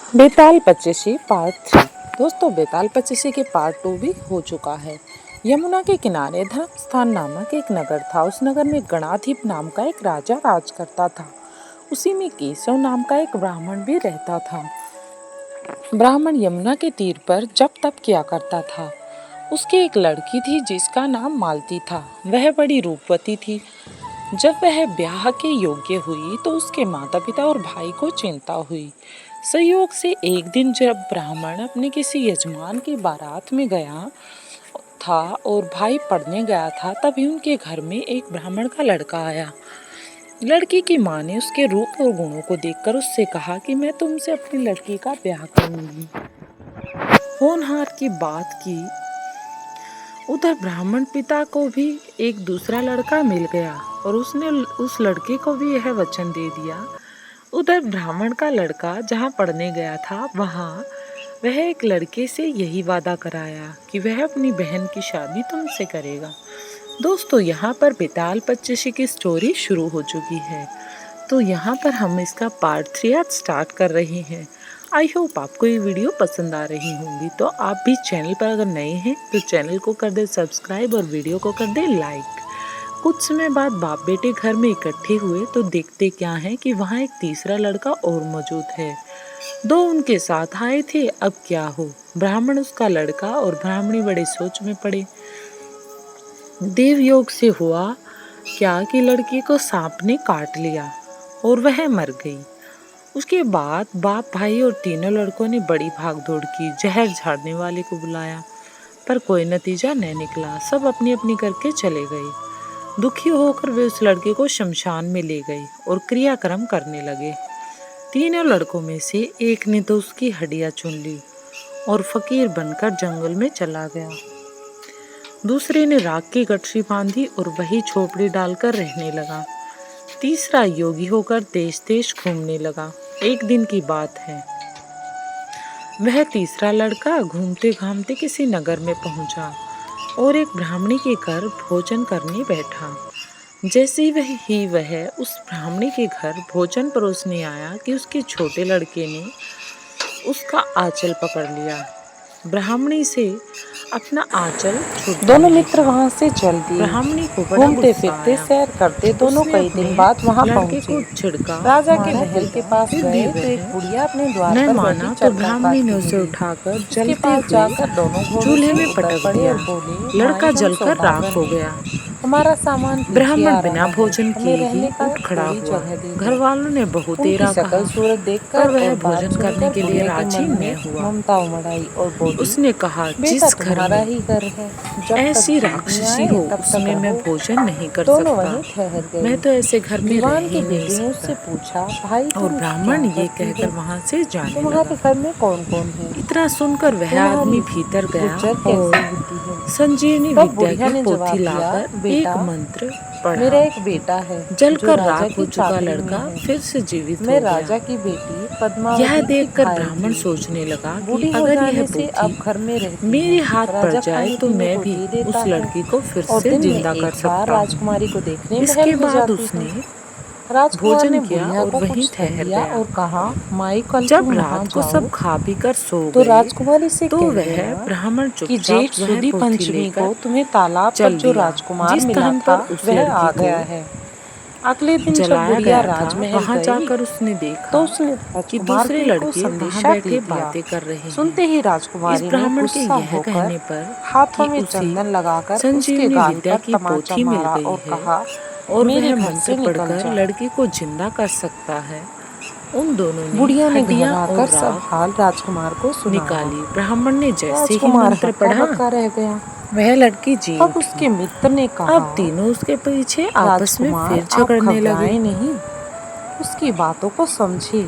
बेताल पचीसी part 3। दोस्तों, बेताल पचीसी के part 2 भी हो चुका है। यमुना के किनारे धर्मस्थान नामक एक नगर था। उस नगर में गणाधिप नाम का एक राजा राज करता था। उसी में केशव नाम का एक ब्राह्मण भी रहता था। ब्राह्मण यमुना के तीर पर जप तप किया करता था। उसकी एक लड़की थी जिसका नाम मालती था। वह बड़ी रूपवती थी। जब वह ब्याह के योग्य हुई तो उसके माता पिता और भाई को चिंता हुई। संयोग से एक दिन जब ब्राह्मण अपने किसी यजमान की बारात में गया था और भाई पढ़ने गया था, तभी उनके घर में एक ब्राह्मण का लड़का आया। लड़की की माँ ने उसके रूप और गुणों को देखकर उससे कहा कि मैं तुमसे अपनी लड़की का ब्याह करूंगी। होनहार की बात की। उधर ब्राह्मण पिता को भी एक दूसरा लड़का मिल गया और उसने उस लड़के को भी यह वचन दे दिया। उधर ब्राह्मण का लड़का जहाँ पढ़ने गया था, वहाँ वह एक लड़के से यही वादा कराया कि वह अपनी बहन की शादी तुमसे करेगा। दोस्तों, यहाँ पर बेताल पचीसी की स्टोरी शुरू हो चुकी है। तो यहाँ पर हम इसका पार्ट 3 आज स्टार्ट कर रहे हैं। आई होप आपको ये वीडियो पसंद आ रही होंगी। तो आप भी चैनल पर अगर नए हैं तो चैनल को कर दे सब्सक्राइब और वीडियो को कर दे लाइक। कुछ समय बाद बाप बेटे घर में इकट्ठे हुए तो देखते क्या है कि वहाँ एक तीसरा लड़का और मौजूद है। दो उनके साथ आए थे। अब क्या हो, ब्राह्मण उसका लड़का और ब्राह्मणी बड़े सोच में पड़े। देव योग से हुआ क्या कि लड़की को सांप ने काट लिया और वह मर गई। उसके बाद बाप भाई और तीनों लड़कों ने बड़ी भागदौड़ की। जहर झाड़ने वाले को बुलाया पर कोई नतीजा न निकला। सब अपनी अपनी करके चले गए। दुखी होकर वे उस लड़के को शमशान में ले गए और क्रियाक्रम करने लगे। तीनों लड़कों में से एक ने तो उसकी हड्डियां चुन ली और फकीर बनकर जंगल में चला गया। दूसरे ने राख की गठरी बांधी और वही झोपड़ी डालकर रहने लगा। तीसरा योगी होकर देश देश घूमने लगा। एक दिन की बात है, वह तीसरा लड़का घूमते घामते किसी नगर में पहुंचा और एक ब्राह्मणी के घर भोजन करने बैठा। जैसे ही वह उस ब्राह्मणी के घर भोजन परोसने आया कि उसके छोटे लड़के ने उसका आंचल पकड़ लिया। ब्राह्मणी से अपना आंचल छूट। दोनों मित्र वहां से चल दिए। ब्राह्मणी को घूमते फिरते सैर करते दोनों कई दिन बाद वहां पहुंचे। छिड़का राजा के महल के पास गए तो एक बुढ़िया अपने द्वार पर माना तो ब्राह्मणी ने उसे उठाकर जलते हुए चूल्हे में पटक दिया। लड़का जलकर राख हो गया। हमारा सामान ब्राह्मण बिना भोजन किए ही उठ खड़ा हुआ। घर वालों ने बहुत देरा कहा सूरत देखकर वह भोजन करने के लिए राजी न हुआ। ममता उमड़ाई और बोली, उसने कहा जिस घर में ही घर है, ऐसी राक्षसी हो उसमें मैं भोजन नहीं कर सकता। मैं तो ऐसे घर में रह ही नहीं सकता। पूछा भाई, और ब्राह्मण ये कहकर वहाँ से जाने लगा। घर में कौन कौन है? इतना सुनकर वह आदमी भीतर गया और संजीवनी विद्या की पोथी लाकर एक मंत्र पढ़ा। मेरा एक बेटा है, जलकर राख हो चुका लड़का फिर से जीवित हो गया। मैं राजा की बेटी पद्मावती। यह देखकर ब्राह्मण सोचने लगा कि अगर यह पोथी अब घर में मेरे हाथ पड़ जाए तो मैं भी उस लड़की को फिर से जिंदा कर सकता। राजकुमारी को देखने इसके बाद उसने भोजन किया और वहीं ठहर गया और कहा, माई कल जब रात को सब खा पी कर सो गए तो राजकुमारी से तो वह ब्राह्मण कि जेठ सुदी पंचमी को तुम्हें तालाब पर जो राजकुमार मिला था वह आ गया है। अगले दिन जब बुढ़िया राजमहल वहां जाकर उसने देखा तो उसने कि दूसरे लड़के वहां बैठे बातें कर रहे हैं। सुनते ही राजकुमारी ब्राह्मण के यह कहने पर हाथों में चंदन लगाकर संजीवनी विद्या की पोथी मिल गई है और वह मंत्र पढ़कर लड़की को जिंदा कर सकता है। उन दोनों ने बुढ़िया ने घबराकर सब हाल राजकुमार को निकाली। ब्राह्मण ने जैसे ही मंत्र पढ़ा रह गया। वह लड़की जी अब उसके मित्र ने कहा, अब तीनों उसके पीछे आपस में फिर झगड़ने लगे। नहीं, उसकी बातों को समझे।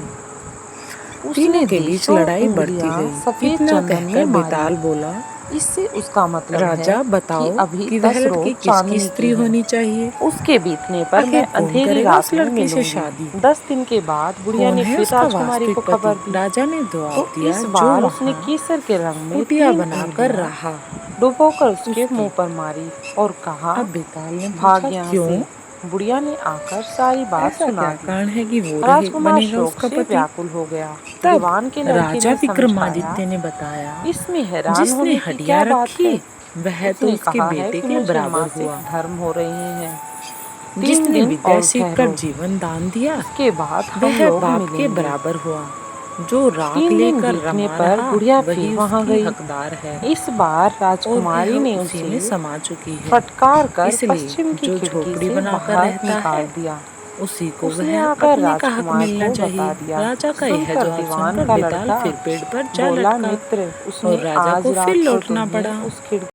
तीनों के बीच लड़ाई बढ़ती गई। सफेद चंदन में बेताल बोला, इससे उसका मतलब राजा है बताओ कि अभी कि वह लड़की किसकी स्त्री होनी चाहिए। उसके बीतने पर मैं अंधेरी रात में लड़के से शादी। 10 दिन के बाद बुढ़िया ने फिर राजकुमारी को खबर दी। राजा ने दुआ दिया। इस बार उसने केसर के रंग में कुटिया बनाकर रहा, डुबोकर उसके मुंह पर मारी और कहा, अब बेताल ने भाग यहाँ से। बुढ़िया ने आकर सारी बात ऐसा सुना क्या दी। कारण है कि वो राजकुमार बनेगा शोक उसका से पति? व्याकुल हो गया। तब दीवान के लड़के राजा ने विक्रमादित्य समझाया, ने बताया, इसमें हैरान जिसने होने की हड्डियां क्या बात रखी है। वह तो उसने उसके कहा है बेटे कि के मुझे बराबर मासिक हुआ। धर्म हो रही हैं। 3 जिसने दिन विद्या और सीखकर ठहरो, जीवन दान दिया उसके बाद हम वह लोग बाप के मिलेंगे। बराबर हुआ। जो राख 3 दिन लेकर बीतने रमा पर रहा बुढ़िया फिर वही वहां उसकी गई। हकदार है इस बार और वह राजकुमारी ने उसी उसे में समा चुकी है। फटकार कर इसलिए पश्चिम की जो खिड़की झोपड़ी से बनाकर बाहर रहता निकाल है दिया। उसी को उसने वह आकर अपने का हक राजकुमार मिलना को चाहिए। बता दिया। राजा का यह सुनकर जवाब दीवान सुनकर का बेताल लड़का फिर पेड़ पर जा बोला, लटका मित्र, और उसने राजा आज को फिर रात को लौटना तुम्हें पड़ा। उस खिड़की